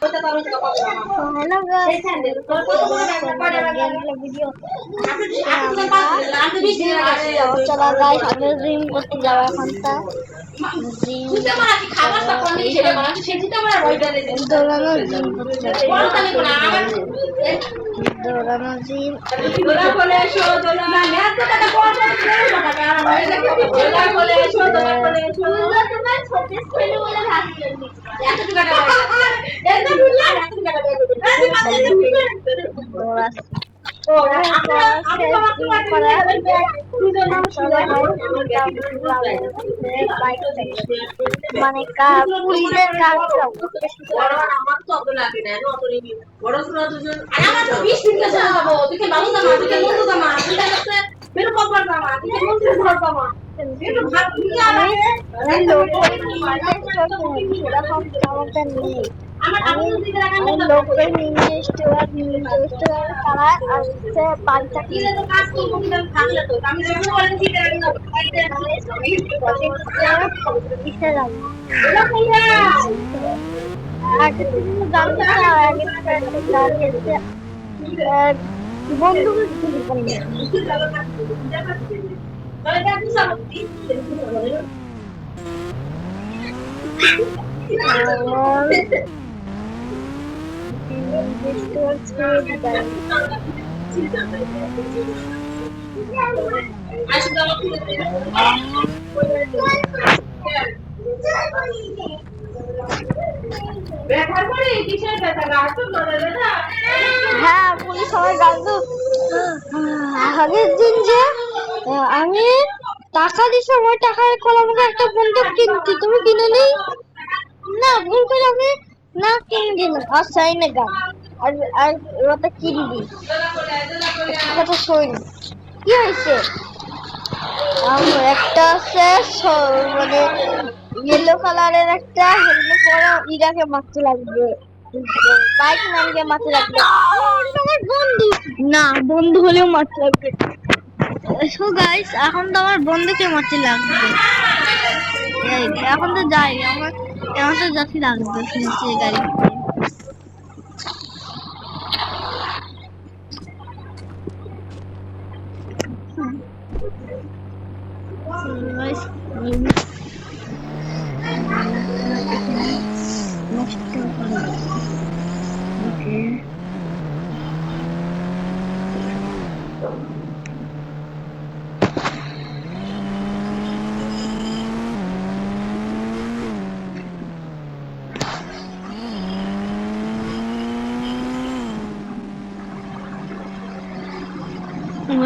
Hello guys video चला guys আমি gym করতে যাব এখন তা জিম দৌড়ানো জিম করতে দৌড়ানো জিম মানে পুলিশের কাজ আমার তো অত লাগে না বড় ছোট দুজন আমার তো 20 দিন কাছে যাব তুই ভালো না তুই মন্দ জামা তুই কাছে মেরে কপাল জামা তুই মন্দ ঘর জামা একটু ভাত দিয়ে আগে লোক এরকম জামাটা নেই আমি লোকের তারা আসছে পাঁচটা কিনে তো কাজ করবো থাকলে তো আমি যখন বলেন ঠিক আছে আগে তুমি জানতে চাও আগে বন্ধুকে হ্যাঁ পুলিশ সবাই জানতো আগের দিন যে আমি টাকা দিছি ওই টাকায় আমাকে একটা বন্দুক কিনতি তুমি কিনে নেই না ভুল করে আমি না কিনে দিলাম আর সাইনে গান আর ওটা কিনবি কথা শোন কি হয়েছে একটা আছে মানে ইয়েলো কালারের একটা হেলমেট পরা ইরাকে মারতে লাগবে বাইক ম্যানকে মারতে লাগবে আমার বন্ধু না বন্ধু হলেও মারতে লাগবে সো গাইস এখন তো আমার বন্ধুকে মারতে লাগবে এখন তো যাই আমার এখন তো যাচ্ছি লাগবে শুনছি গাড়ি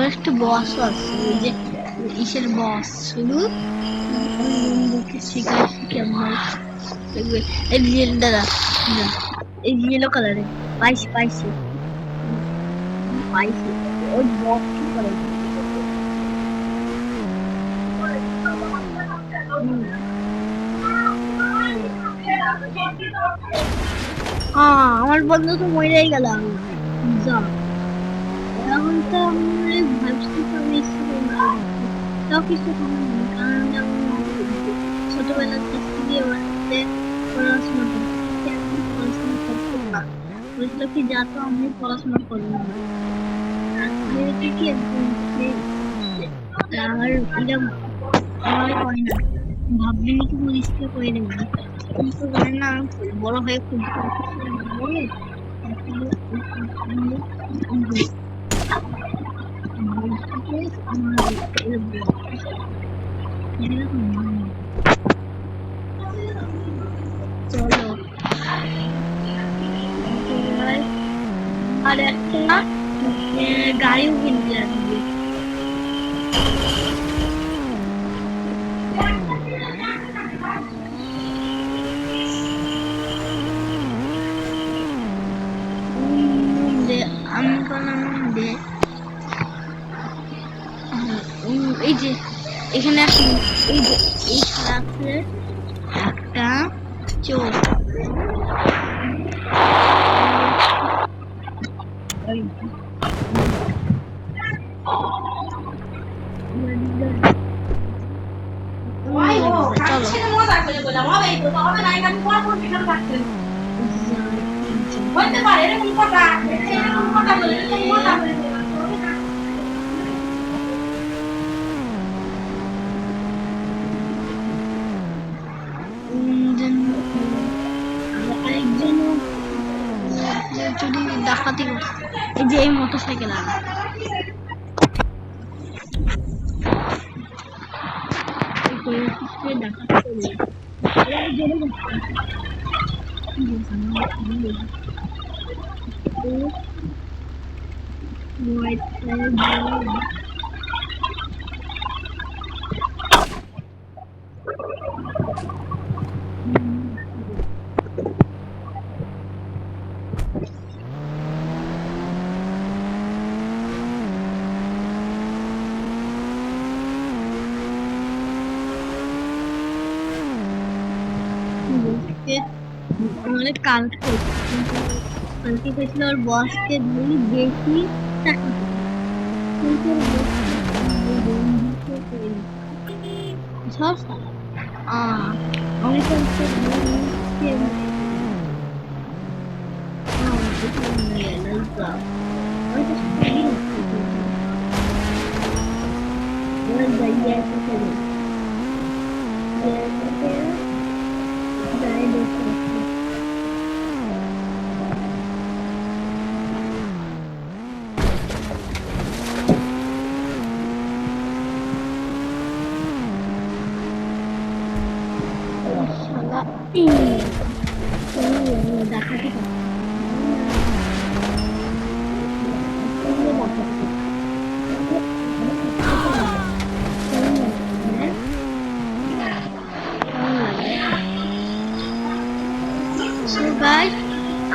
একটা বস আছে ওই যে ইসের বস শুধু কেমন এই দাদা এই ইয়েলো কালারে পাইছি ওই বস কি করে আমার বন্ধু তো মরেই গেল যা এখন তো আমি ভাবছি কিছু কারণ ছোটবেলা থেকে পড়াশোনা করতে কি যা তো আমি পড়াশোনা করবো আর হয় না ভাববি নাকি পুলিশকে করে দেবো কিন্তু জানি না বড় হয়ে খুব চলো আর একটা গাড়িও কিনতে আসবে এই যে এখানে এই যে এই খারাপের একটা চোর হতে পারে এরকম কথা এরকম কথা বলে এরকম কথা বলে আরেকজন যদি ডাকাতি করছে, এই যে এই মোটর সাইকেল আনা ডাকাতি আমাদের কালকে হয়েছিল ওর বসকে ধরি বেশি টাকা অনেক ডাকাতি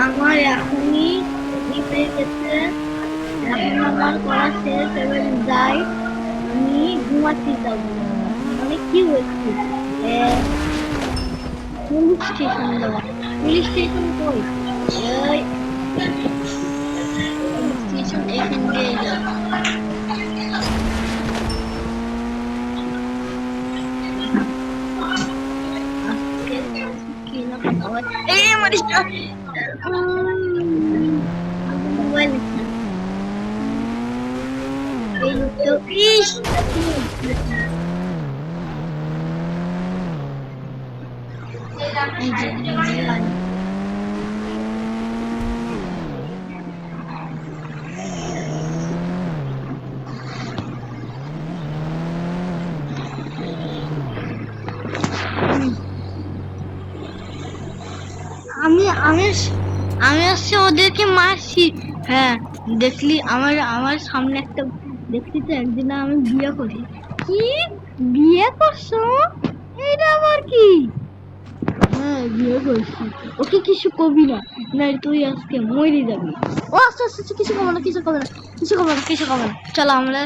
আমার এখনই হয়ে গেছে, এখন আমার করা শেষ, এবার যাই আমি ঘুমাতে যাবো। মানে কি হচ্ছে পুলিশ স্টেশন যাওয়া, পুলিশ স্টেশন কই? পুলিশ স্টেশন এখান দিয়ে যাবো। আমি আমি আমি আসছে ওদেরকে মারছি। হ্যাঁ দেখলি আমার সামনে একটা দেখলি তো একদিন আমি বিয়ে করি। কি বিয়ে করছো? এটা আবার কি? হ্যাঁ বিয়ে করছি। ওকে কিছু কবি না, না তুই আজকে মরে যাবি। ও আস্তে আস্তে কিছু কবে না, কিছু কবে না, কিছু কবে না, কিছু কবে না। চলো আমরা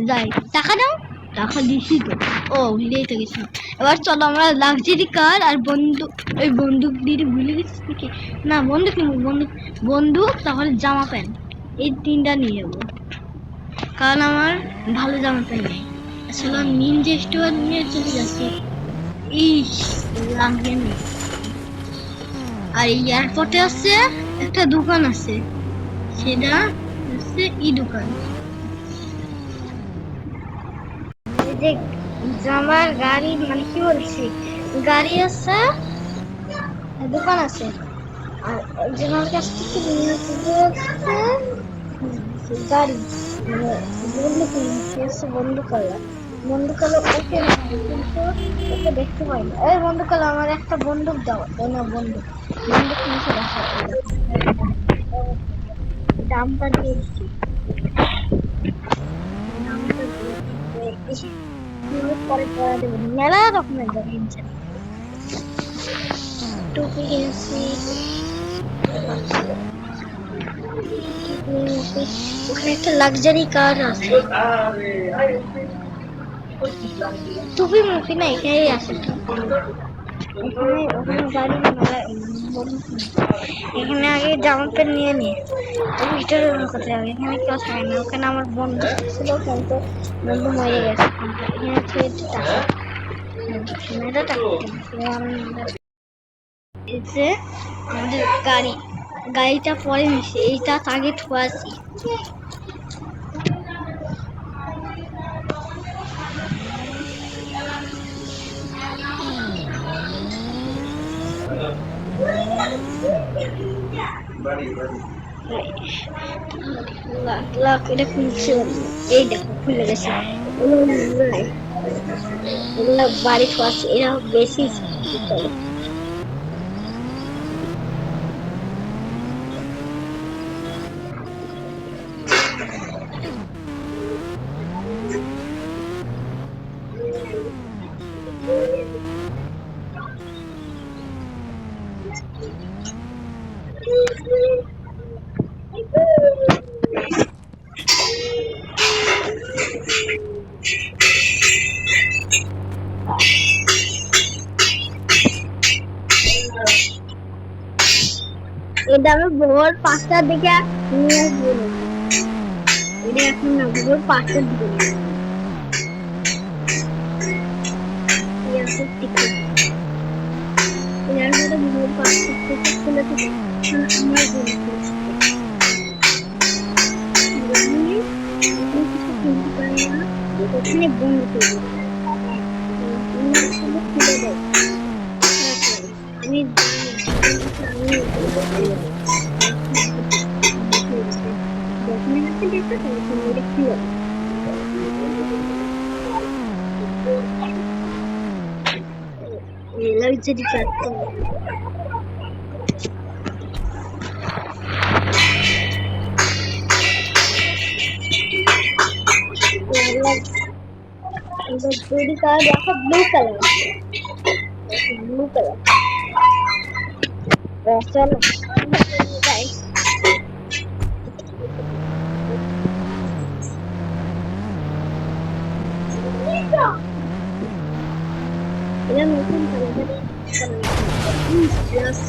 যাই। টাকা দাও। টাকা দিছি তো। ও ভুলেই তো গেছিলাম। এবার চলো আমরা লাক্সারি কার আর বন্দুক, ওই বন্দুক দিয়ে ভুলে গেছিস নাকি? না বন্দুক নেব, বন্দুক তাহলে জামা প্যান্ট, এই তিনটা নিয়ে যাবো, কারণ আমার ভালো জামা প্যান্ট নেই। আসলে নিনজা স্টোর নিয়ে চলে যাচ্ছি। ইস লাগে না। আর এয়ারপোর্টে আছে একটা দোকান আছে, সেটা হচ্ছে ই দোকান। যে জামার গাড়ি মানে কি বলছি, গাড়ি আছে, দোকান আছে। আর জামার কাছ থেকে গাড়ি মানে বন্ধু কালো ওকে কিন্তু ওকে দেখতে পাই না। এই বন্ধু কালো আমার একটা বন্দুক দাও। না বন্দুক নিচে রাখা, দামটা দিয়ে দিচ্ছি, পরে পড়া দেবো। মেলা রকমের গাড়ি কিনছে, টুপি কিনছি, ওখানে একটা লাক্সারি কার আছে। টুপি মুপি না এখানেই আছে। ওখানে গাড়ি এখানে আগে জামা প্যান্ট নিয়ে নিয়ে ভিতরে কোথায় যাবে, এখানে কেউ থাকে না। ওখানে আমার বন্ধু ছিল কিন্তু বন্ধু মরে গেছে। এখানে আমাদের গাড়ি গাড়িটা পরে মিশে, এইটা আগে ঠোয়াছি। এটা খুলছে, এই দেখো খুলে গেছে। এগুলো বাড়ি ঠোয়াচ্ছে, এরা বেশি করে। এটা আমি ভোর 5টার দিকে নিয়ে আসবো। এটা এখন না, ভোর 5টার দিকে নিয়ে আসবো। ভোর 5টার থেকে খুলে থেকে আমার কিছু কিনতে পারি না, ওখানে বন্ধ করে খুলে দেয়। আমি যদি চাচ্ছি दूरी का देखो ब्लू कलर चलो गाइस ये नতুন কালার প্লাস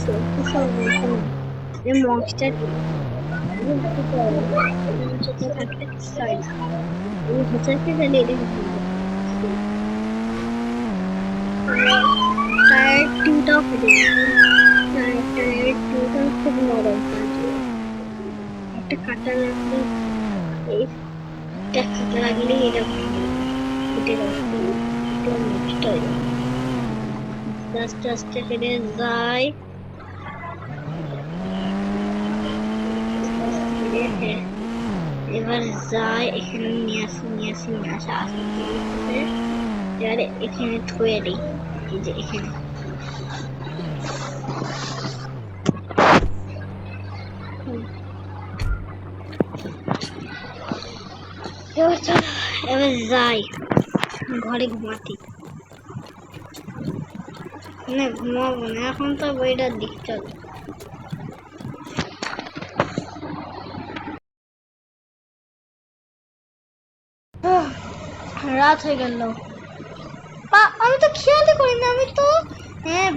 ये মনস্টার ছোট থাকতে সাইজ ये হচ্ছে কি জানি টায়ার টুটা হবে টায়ার টুটা খুব নরম একটা কাটা লাগলে একটা কাটা লাগলে এটা ফুটে যাচ্ছে এটা নষ্ট হয়ে যাবে আস্তে আস্তে ফেলে যায় এবার যায় এখানে নিয়ে আসা এবারে এখানে ধুয়ে দিই এই যে এখানে এবার যাই ঘরে ঘুমাতে না ঘুমাবো না এখন তো বইটা দেখতে হবে রাত হয়ে গেল আমি তো খেয়ালই করিনি আমি তো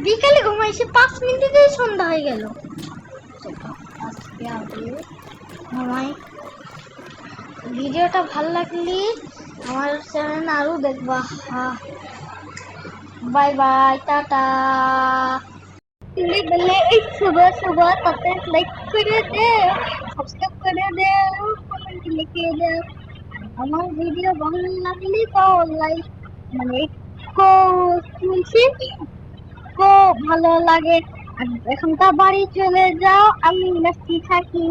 বিকালে ঘুমাইছি 5 মিনিটেই সন্ধ্যা হয়ে গেল আজকে আগে ঘুমাই ভিডিওটা ভালো লাগলে আমার চ্যানেল আরো দেখবা बाय बाय टाटा बल्ले एक सुबह सुबह तब लाइक करे दे सब्सक्राइब करे दे कमेंट लिखे दे আমার ভিডিও ভালো লাগলে তো লাইক মানে কো শুনছি কো ভালো লাগে এখন তো বাড়ি চলে যাও আমি নাকি থাকি